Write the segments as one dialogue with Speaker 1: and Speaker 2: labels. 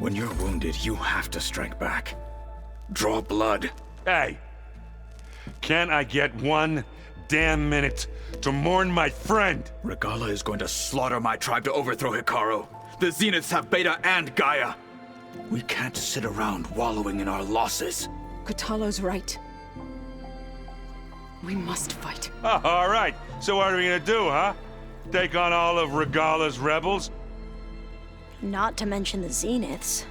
Speaker 1: When you're wounded, you have to strike back. Draw blood.
Speaker 2: Hey! Can't I get one damn minute to mourn my friend?
Speaker 1: Regalla is going to slaughter my tribe to overthrow Hekarro. The Zeniths have Beta and Gaia. We can't sit around wallowing in our losses.
Speaker 3: Kotallo's right. We must fight.
Speaker 2: Oh, all right. So what are we gonna do, huh? Take on all of Regalla's rebels?
Speaker 4: Not to mention the Zeniths.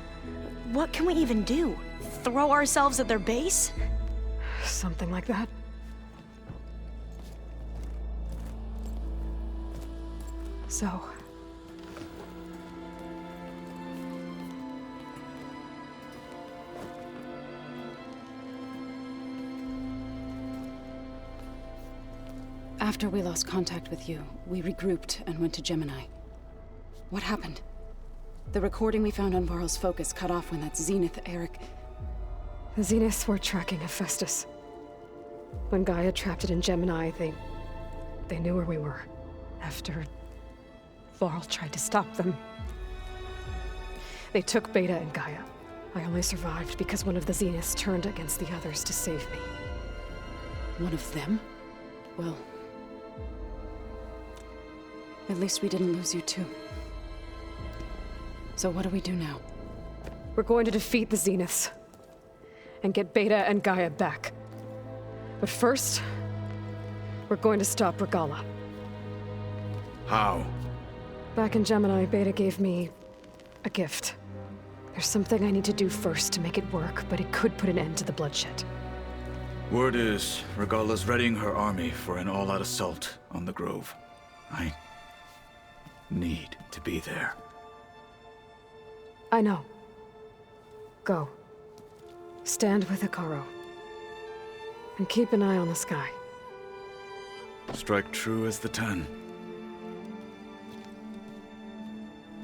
Speaker 4: What can we even do? Throw ourselves at their base?
Speaker 3: Something like that. So...
Speaker 5: After we lost contact with you, we regrouped and went to Gemini. What happened? The recording we found on Varl's focus cut off when that Zenith, Eric...
Speaker 3: The Zeniths were tracking Hephaestus. When Gaia trapped it in Gemini, they knew where we were. After... Varl tried to stop them. They took Beta and Gaia. I only survived because one of the Zeniths turned against the others to save me.
Speaker 5: One of them? Well... At least we didn't lose you too. So what do we do now?
Speaker 3: We're going to defeat the Zeniths. And get Beta and Gaia back. But first... we're going to stop Regalla.
Speaker 1: How?
Speaker 3: Back in Gemini, Beta gave me... a gift. There's something I need to do first to make it work, but it could put an end to the bloodshed.
Speaker 1: Word is, Regalla's readying her army for an all-out assault on the Grove. I need to be there.
Speaker 3: I know. Go. Stand with Hekarro. And keep an eye on the sky.
Speaker 1: Strike true as the 10.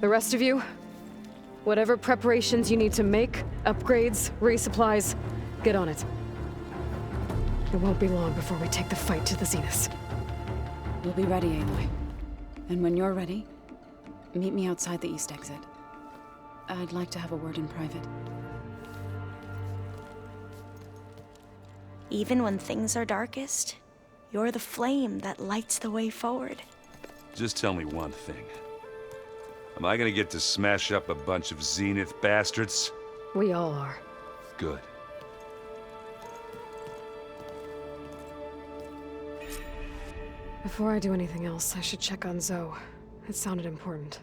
Speaker 3: The rest of you, whatever preparations you need to make, upgrades, resupplies, get on it. It won't be long before we take the fight to the Zeniths.
Speaker 5: We'll be ready, Aloy. And when you're ready, meet me outside the east exit. I'd like to have a word in private.
Speaker 4: Even when things are darkest, you're the flame that lights the way forward.
Speaker 2: Just tell me one thing. Am I gonna get to smash up a bunch of Zenith bastards?
Speaker 3: We all are.
Speaker 2: Good.
Speaker 3: Before I do anything else, I should check on Zoe. It sounded important.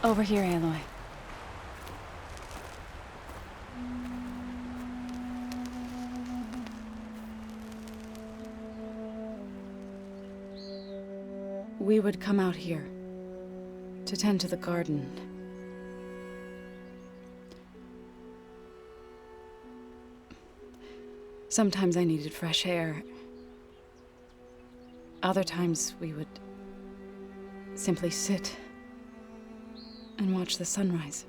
Speaker 5: Over here, Aloy. We would come out here to tend to the garden. Sometimes I needed fresh air. Other times we would simply sit and watch the sunrise.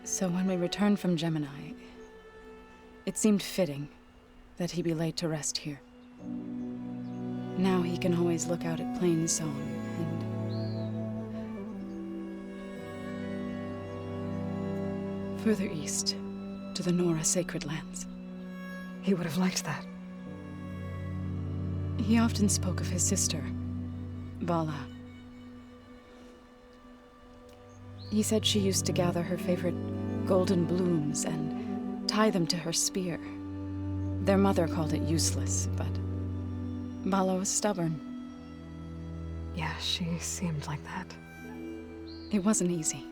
Speaker 5: So when we returned from Gemini, it seemed fitting that he be laid to rest here. Now he can always look out at Plains Zone and further east to the Nora Sacred Lands.
Speaker 3: He would have liked that.
Speaker 5: He often spoke of his sister, Vala. He said she used to gather her favorite golden blooms and tie them to her spear. Their mother called it useless, but Vala was stubborn.
Speaker 3: Yeah, she seemed like that.
Speaker 5: It wasn't easy.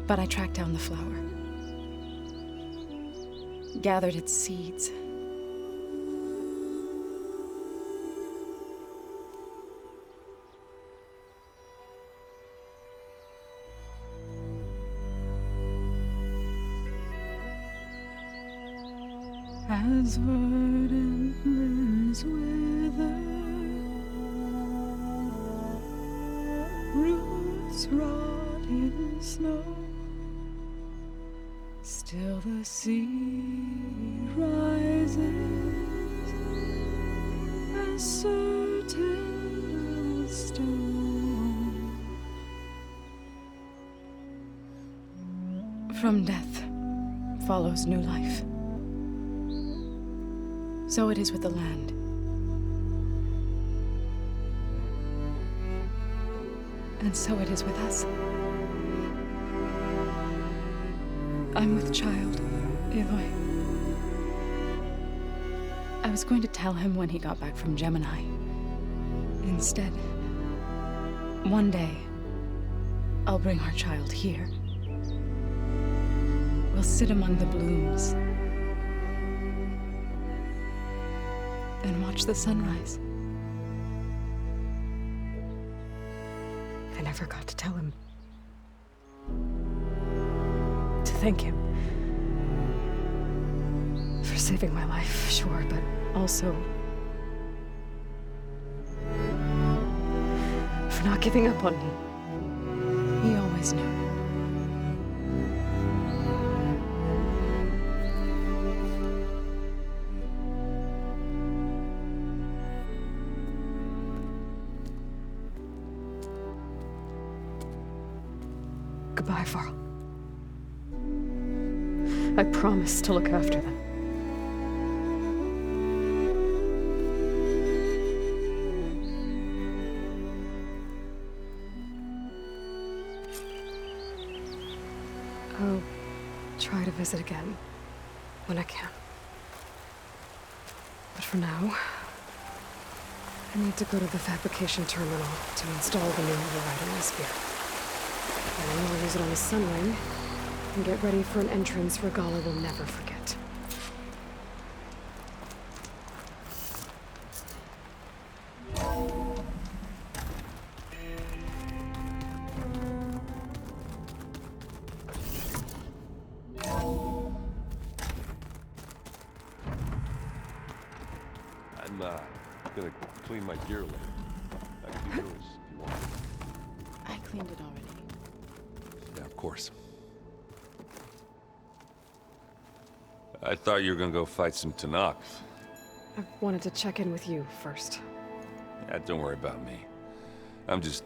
Speaker 5: But I tracked down the flower. Gathered its seeds. As verdant limbs wither, roots rot in snow, still the sea rises as certain as stone. From death follows new life. So it is with the land. And so it is with us. I'm with child, Aloy. I was going to tell him when he got back from Gemini. Instead, one day, I'll bring our child here. We'll sit among the blooms and watch the sunrise.
Speaker 3: I never got to tell him. To thank him. For saving my life, sure, but also for not giving up on me.
Speaker 5: He always knew.
Speaker 3: Goodbye, Varl. I promise to look after them. I'll try to visit again when I can. But for now, I need to go to the fabrication terminal to install the new override in my spear. And I'll use it on the Sunring, and get ready for an entrance Regalla will never forget.
Speaker 2: I'm gonna clean my gear later. I can do yours if you want.
Speaker 5: I cleaned it already.
Speaker 2: Yeah, of course. I thought you were gonna go fight some Tenakth.
Speaker 3: I wanted to check in with you first.
Speaker 2: Yeah, don't worry about me. I'm just,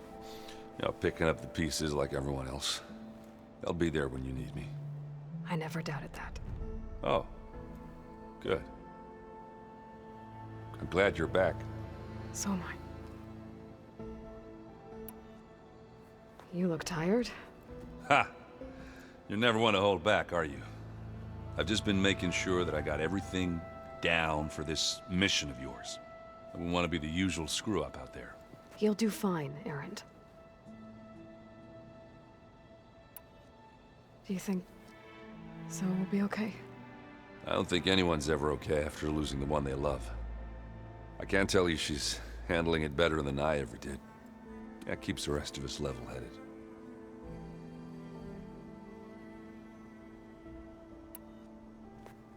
Speaker 2: picking up the pieces like everyone else. I'll be there when you need me.
Speaker 3: I never doubted that.
Speaker 2: Oh, good. I'm glad you're back.
Speaker 3: So am I. You look tired?
Speaker 2: Ha! You're never one to hold back, are you? I've just been making sure that I got everything down for this mission of yours. I wouldn't want to be the usual screw-up out there.
Speaker 3: You'll do fine, Erend. Do you think Zoe will be okay?
Speaker 2: I don't think anyone's ever okay after losing the one they love. I can't tell you she's handling it better than I ever did. That keeps the rest of us level-headed.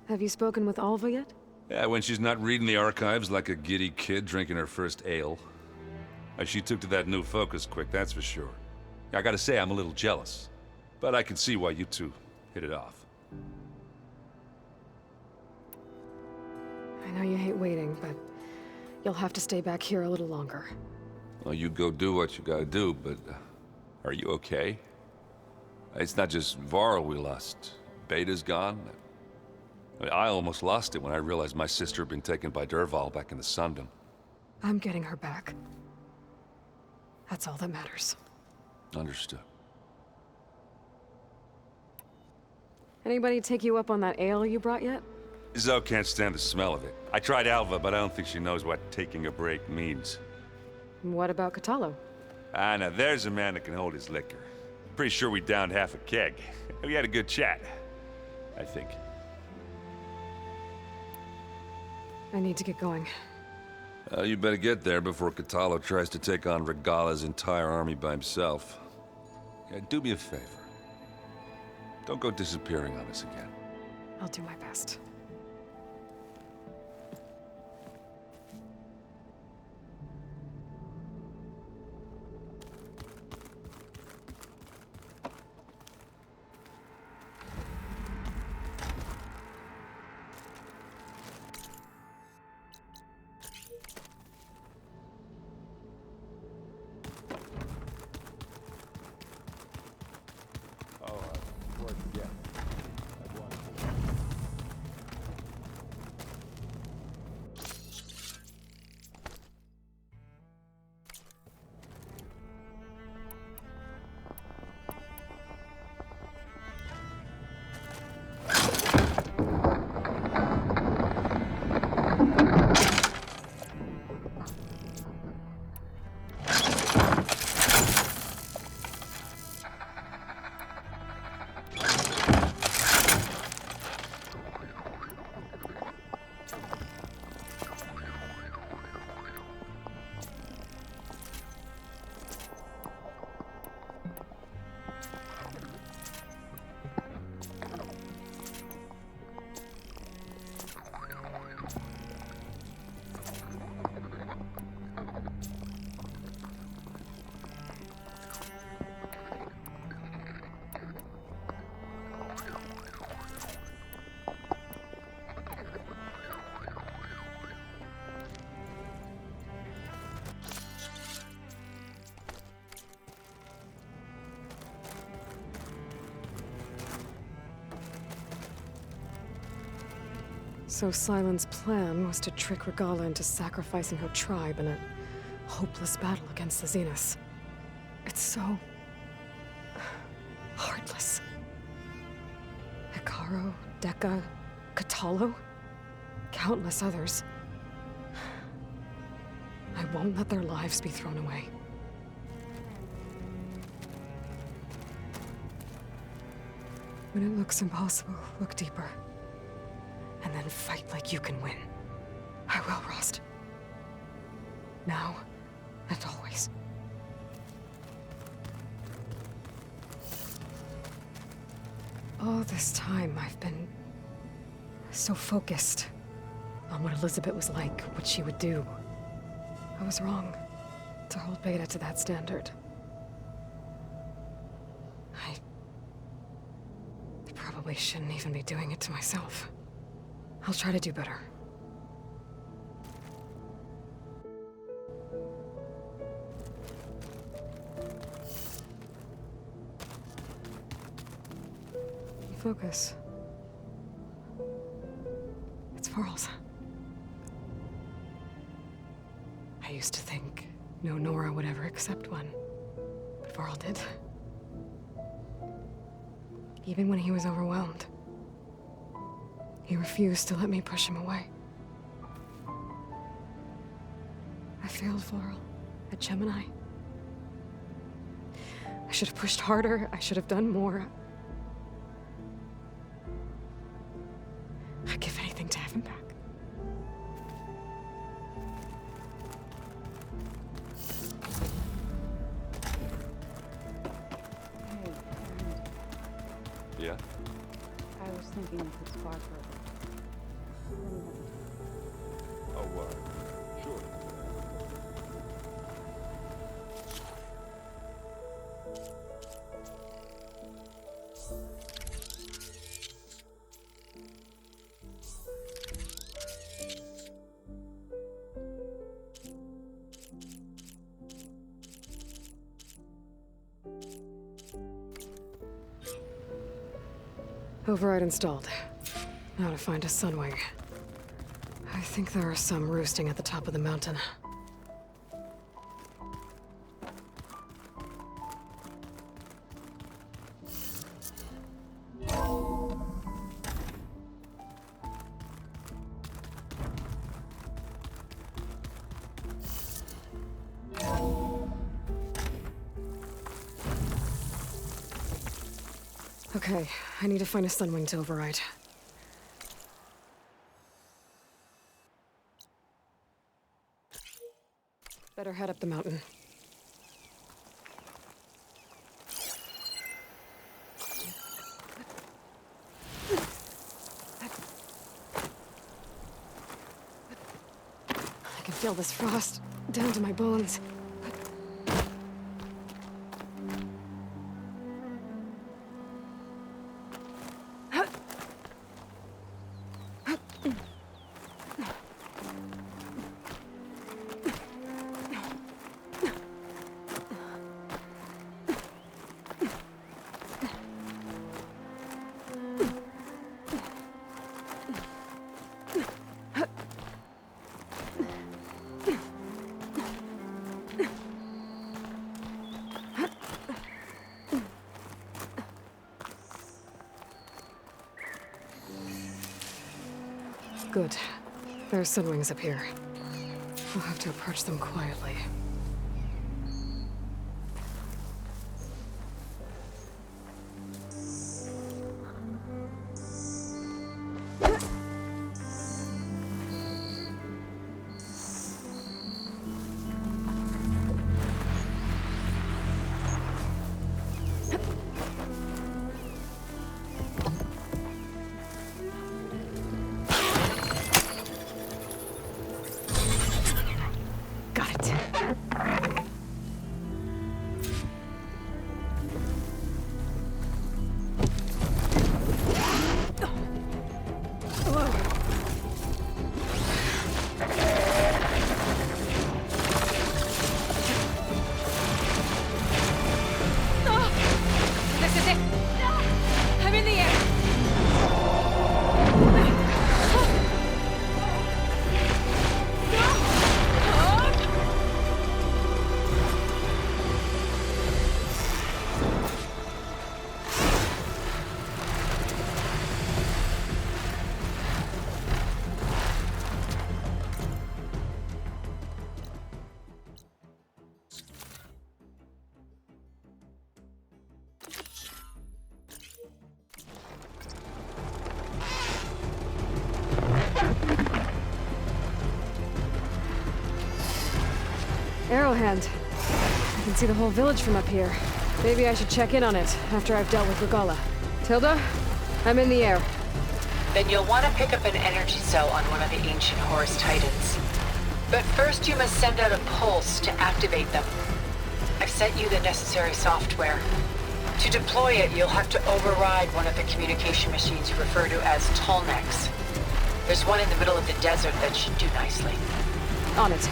Speaker 3: Have you spoken with Alva yet?
Speaker 2: Yeah, when she's not reading the archives like a giddy kid drinking her first ale. She took to that new focus quick, that's for sure. I gotta say, I'm a little jealous. But I can see why you two hit it off.
Speaker 3: I know you hate waiting, but you'll have to stay back here a little longer.
Speaker 2: Well, you go do what you gotta do, but are you okay? It's not just Varl we lost. Beta's gone. I almost lost it when I realized my sister had been taken by Dervahl back in the Sundom.
Speaker 3: I'm getting her back. That's all that matters.
Speaker 2: Understood.
Speaker 3: Anybody take you up on that ale you brought yet?
Speaker 2: Zoe can't stand the smell of it. I tried Alva, but I don't think she knows what taking a break means.
Speaker 3: What about Catalo?
Speaker 2: Ah, now there's a man that can hold his liquor. Pretty sure we downed half a keg. We had a good chat, I think.
Speaker 3: I need to get going.
Speaker 2: You better get there before Catalo tries to take on Regalla's entire army by himself. Yeah, do me a favor. Don't go disappearing on us again.
Speaker 3: I'll do my best. So Sylens' plan was to trick Regalla into sacrificing her tribe in a hopeless battle against the Zeniths. It's so... heartless. Hekarro, Dekka, Catalo, countless others. I won't let their lives be thrown away. When it looks impossible, look deeper. And then fight like you can win. I will, Rost. Now and always. All this time, I've been so focused on what Elizabeth was like, what she would do. I was wrong to hold Beta to that standard. I probably shouldn't even be doing it to myself. I'll try to do better. Focus. It's Varl's. I used to think no Nora would ever accept one, but Varl did. Even when he was overwhelmed. He refused to let me push him away. I failed Varl at Gemini. I should have pushed harder. I should have done more. I'd give anything to have him back.
Speaker 5: Hey,
Speaker 2: Yeah?
Speaker 5: I was thinking of this far further.
Speaker 2: Oh, sure.
Speaker 3: Override installed. Now to find a Sunwing. I think there are some roosting at the top of the mountain. Okay, I need to find a Sunwing to override. Better head up the mountain. I can feel this frost down to my bones. Good. There's Sunwings up here. I'll have to approach them quietly. Got it. This is it! I'm in the air! Arrowhand. I can see the whole village from up here. Maybe I should check in on it after I've dealt with Regalla. Tilda, I'm in the air.
Speaker 6: Then you'll want to pick up an energy cell on one of the ancient Horus Titans. But first you must send out a pulse to activate them. I've sent you the necessary software. To deploy it, you'll have to override one of the communication machines you refer to as Tallnecks. There's one in the middle of the desert that should do nicely.
Speaker 3: On it.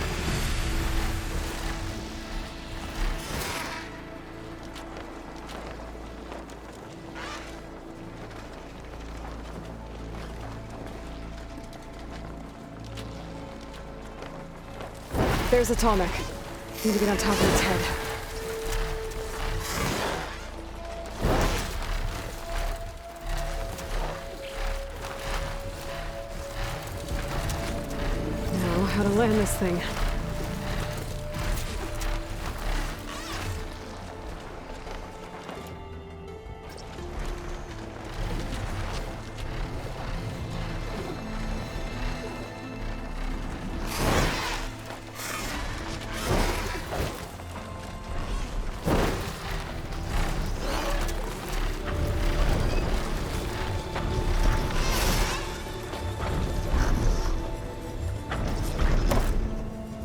Speaker 3: There's a Tallneck. Need to get on top of its head. Now, how to land this thing.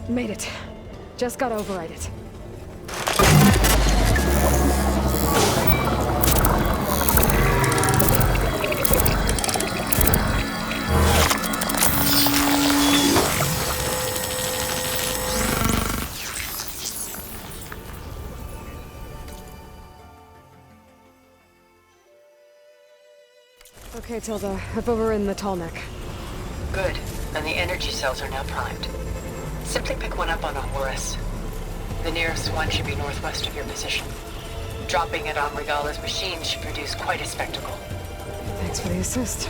Speaker 3: Made it. Just gotta override it. Okay, Tilda. I've overridden the Tallneck.
Speaker 6: Good. And the energy cells are now primed. Simply pick one up on a Horus. The nearest one should be northwest of your position. Dropping it on Regalla's machine should produce quite a spectacle.
Speaker 3: Thanks for the assist.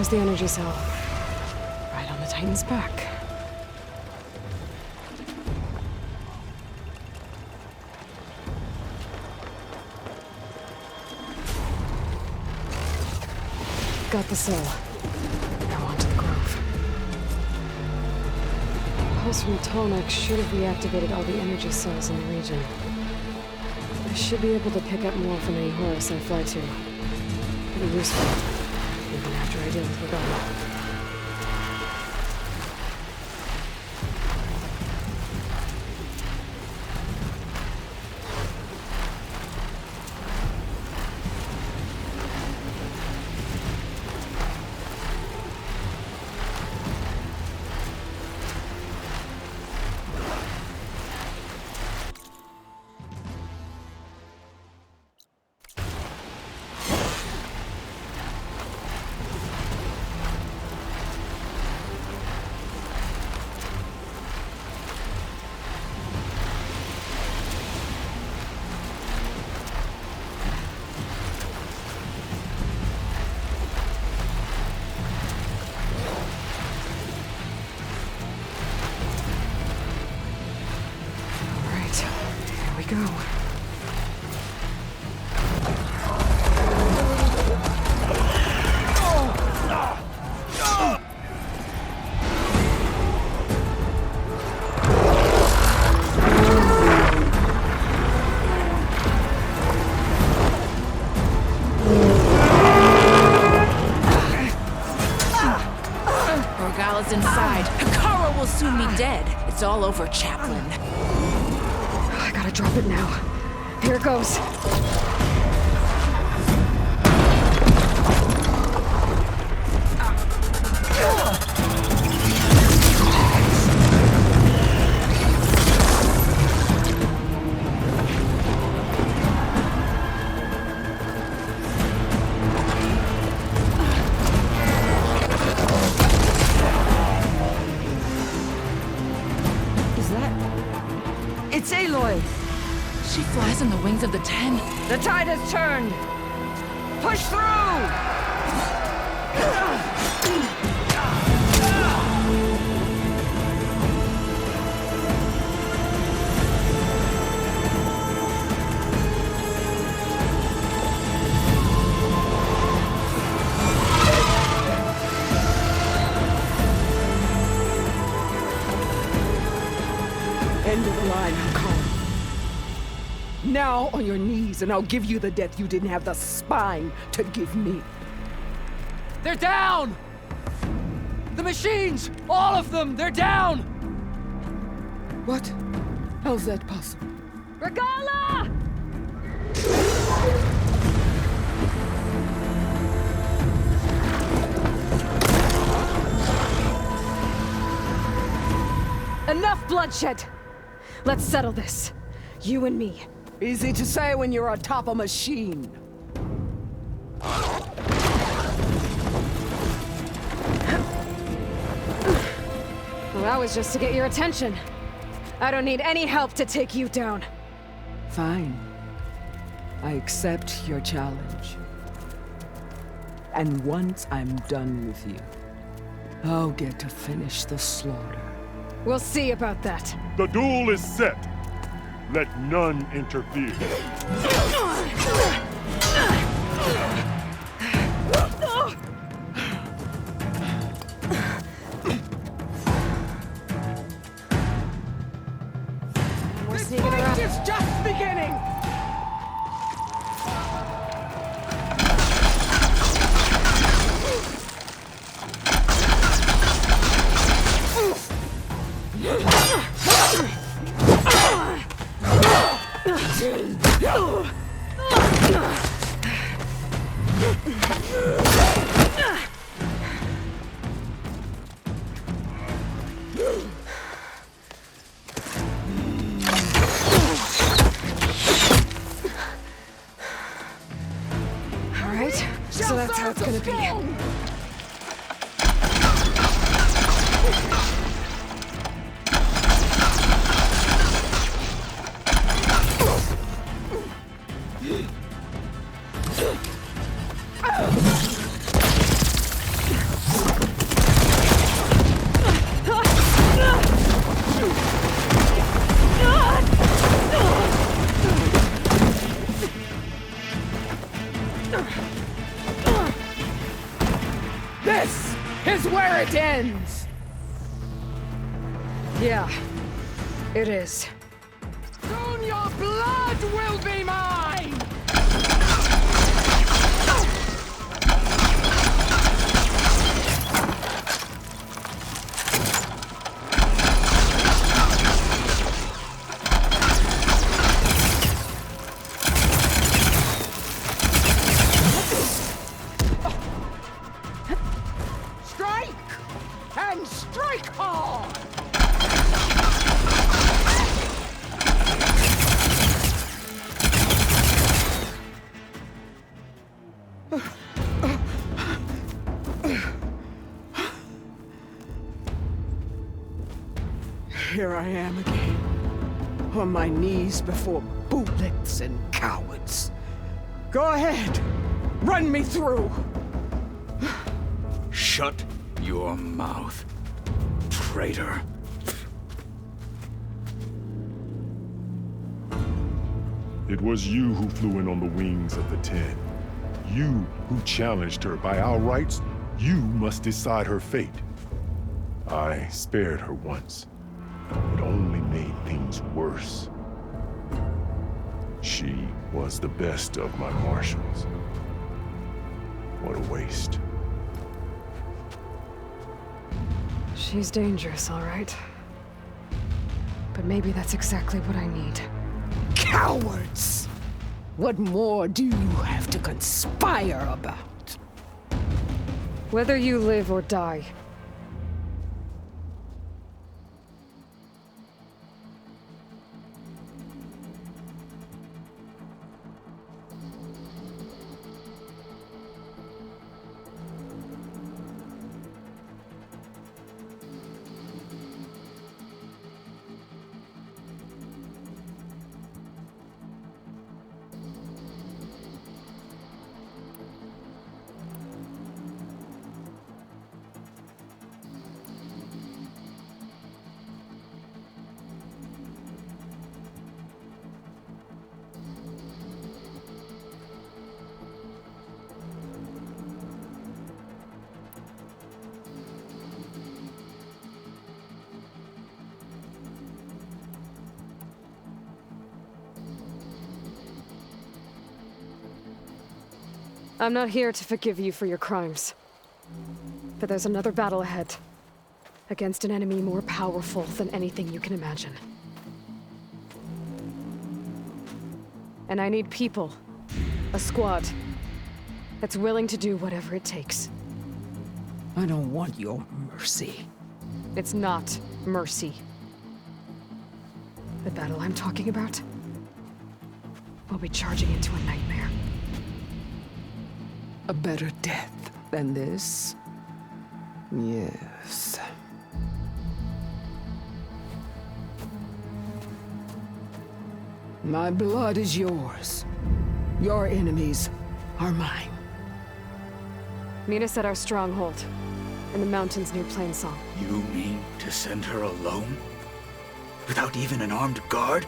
Speaker 3: There's the energy cell. Right on the Titan's back. Got the cell. Now on to the Grove. The pulse from Tolmec should have reactivated all the energy cells in the region. I should be able to pick up more from any Horus I fly to. Pretty useful, even after I deal with Regalla. Go.
Speaker 7: Regalla's inside. Hekarro will soon be dead. It's all over, Chaplain.
Speaker 3: I gotta drop it now. Here it goes.
Speaker 7: It's Aloy! She flies on the wings of the Ten.
Speaker 8: The tide has turned! Push through! End of the line, Hekarro. Now on your knees, and I'll give you the death you didn't have the spine to give me.
Speaker 9: They're down! The machines! All of them! They're down!
Speaker 8: What? How's that possible?
Speaker 3: Regalla! Enough bloodshed! Let's settle this. You and me.
Speaker 8: Easy to say when you're on top of a machine.
Speaker 3: Well, that was just to get your attention. I don't need any help to take you down.
Speaker 8: Fine. I accept your challenge. And once I'm done with you, I'll get to finish the slaughter.
Speaker 3: We'll see about that.
Speaker 10: The duel is set. Let none interfere.
Speaker 3: We're
Speaker 8: This
Speaker 3: sneaking
Speaker 8: fight
Speaker 3: around.
Speaker 8: is just beginning!
Speaker 3: All right, so that's how it's gonna be.
Speaker 8: it ends!
Speaker 3: Yeah, it is.
Speaker 9: Soon your blood will be mine!
Speaker 8: Strike! And strike hard! Here I am again, on my knees before bootlets and cowards. Go ahead, run me through.
Speaker 1: Shut your mouth, traitor.
Speaker 10: It was you who flew in on the wings of the Ten. You who challenged her. By our rights, you must decide her fate. I spared her once. It only made things worse. She was the best of my marshals. What a waste.
Speaker 3: She's dangerous, all right. But maybe that's exactly what I need.
Speaker 8: Cowards! What more do you have to conspire about?
Speaker 3: Whether you live or die. I'm not here to forgive you for your crimes. But there's another battle ahead. Against an enemy more powerful than anything you can imagine. And I need people. A squad. That's willing to do whatever it takes.
Speaker 8: I don't want your mercy.
Speaker 3: It's not mercy. The battle I'm talking about will be charging into a nightmare.
Speaker 8: A better death than this? Yes. My blood is yours. Your enemies are mine.
Speaker 3: Meet us at our stronghold, in the mountains near Plainsong.
Speaker 1: You mean to send her alone? Without even an armed guard?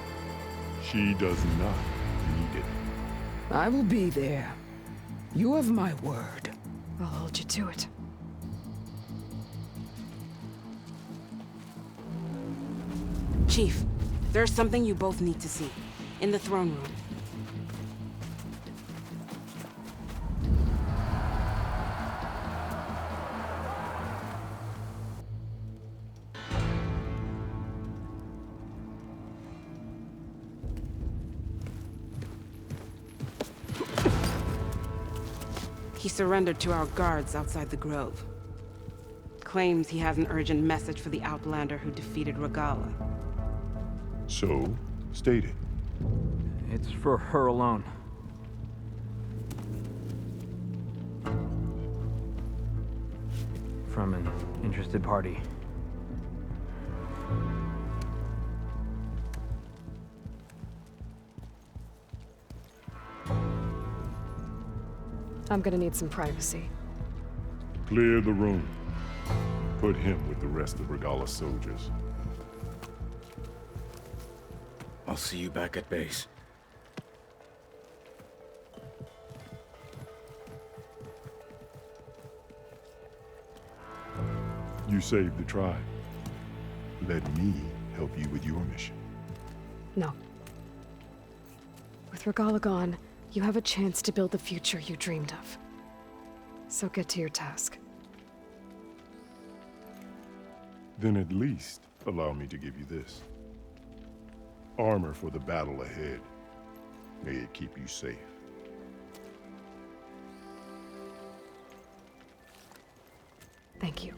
Speaker 10: She does not need it.
Speaker 8: I will be there. You have my word.
Speaker 3: I'll hold you to it.
Speaker 11: Chief, there's something you both need to see. In the throne room. He surrendered to our guards outside the grove. Claims he has an urgent message for the Outlander who defeated Regalla.
Speaker 10: So, state it.
Speaker 9: It's for her alone. From an interested party.
Speaker 3: I'm gonna need some privacy.
Speaker 10: Clear the room. Put him with the rest of Regalla's soldiers.
Speaker 1: I'll see you back at base.
Speaker 10: You saved the tribe. Let me help you with your mission.
Speaker 3: No. With Regalla gone, you have a chance to build the future you dreamed of. So get to your task.
Speaker 10: Then at least allow me to give you this. Armor for the battle ahead. May it keep you safe.
Speaker 3: Thank you.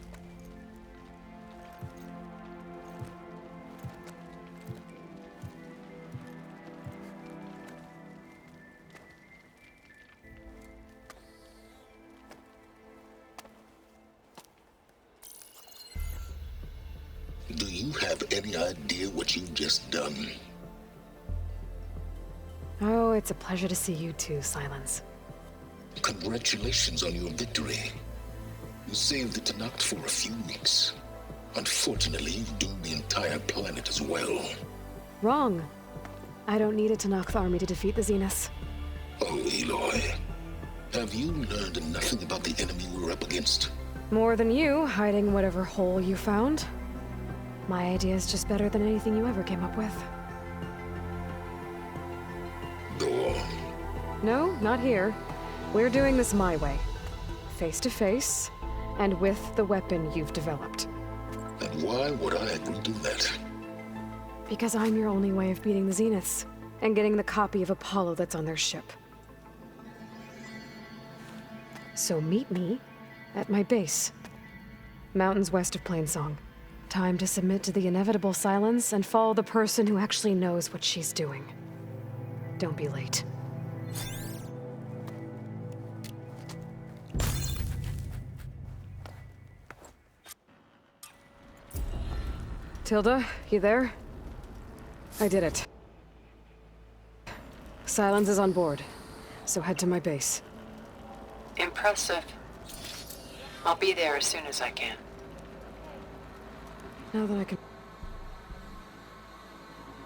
Speaker 12: Do you have any idea what you've just done?
Speaker 3: Oh, it's a pleasure to see you too, Silence.
Speaker 12: Congratulations on your victory. You saved the Tenakth for a few weeks. Unfortunately, you doomed the entire planet as well.
Speaker 3: Wrong. I don't need a Tenakth army to defeat the Zeniths.
Speaker 12: Oh, Aloy. Have you learned nothing about the enemy we're up against?
Speaker 3: More than you, hiding whatever hole you found. My idea is just better than anything you ever came up with.
Speaker 12: Go on.
Speaker 3: No, not here. We're doing this my way. Face to face, and with the weapon you've developed.
Speaker 12: And why would I agree to that?
Speaker 3: Because I'm your only way of beating the Zeniths, and getting the copy of Apollo that's on their ship. So meet me at my base. Mountains west of Plainsong. Time to submit to the inevitable silence and follow the person who actually knows what she's doing. Don't be late. Tilda, you there? I did it. Silence is on board, so head to my base.
Speaker 6: Impressive. I'll be there as soon as I can.
Speaker 3: Now that I can